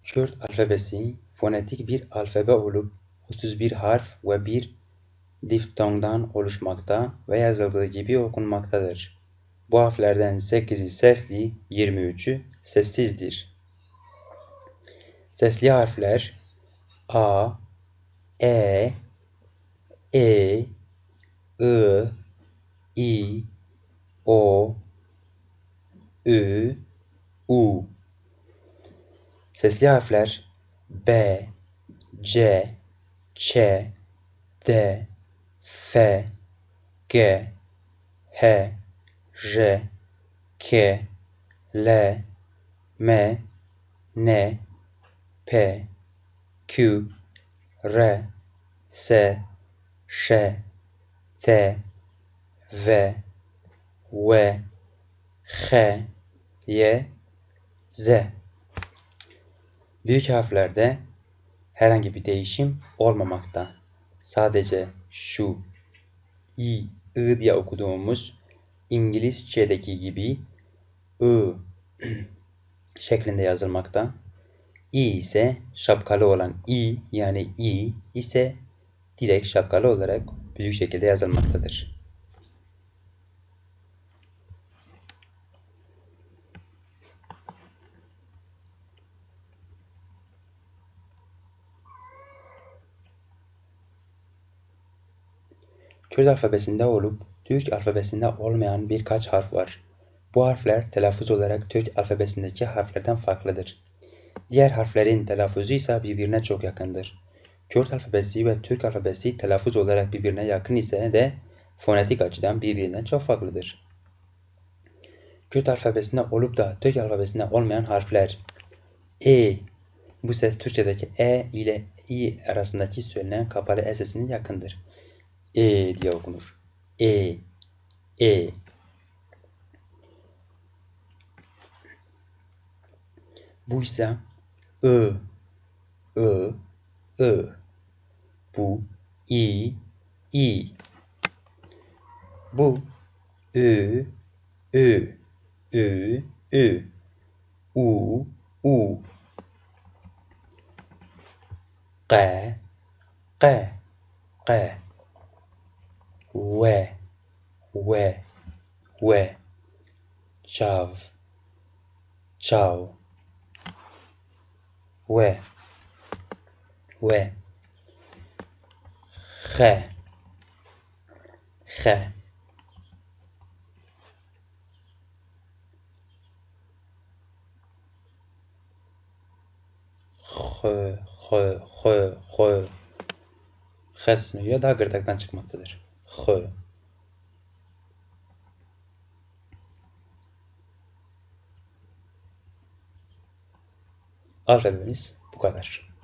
Kürt alfabesi fonetik bir alfabe olup 31 harf ve bir diftongdan oluşmakta ve yazıldığı gibi okunmaktadır. Bu harflerden 8'i sesli, 23'ü sessizdir. Sesli harfler A, E, E, I, I, O, Ü, U. Sesli harfler B, C, Ç, D, F, G, H, J, K, L, M, N, P, Q, R, S, Ş, T, V, W, H, Y, Z. Büyük harflerde herhangi bir değişim olmamakta. Sadece şu I diye okuduğumuz İngilizce'deki gibi I şeklinde yazılmakta. I ise şapkalı olan I yani I ise direkt şapkalı olarak büyük şekilde yazılmaktadır. Kürt alfabesinde olup Türk alfabesinde olmayan birkaç harf var. Bu harfler telaffuz olarak Türk alfabesindeki harflerden farklıdır. Diğer harflerin telaffuzu ise birbirine çok yakındır. Kürt alfabesi ve Türk alfabesi telaffuz olarak birbirine yakın ise de fonetik açıdan birbirinden çok farklıdır. Kürt alfabesinde olup da Türk alfabesinde olmayan harfler E. Bu ses Türkçedeki E ile İ arasındaki söylenen kapalı E sesine yakındır. E diye okunur. E, E. Bu ise I, I, I. Bu I, I. Bu Ü, Ü, Ü, Ü. U, U. Q, Q, Q. V, V, V. Çav, Çav. V, V. X, X. X. X sınırı daha gırtlaktan çıkmaktadır. X. Alfabemiz bu kadar.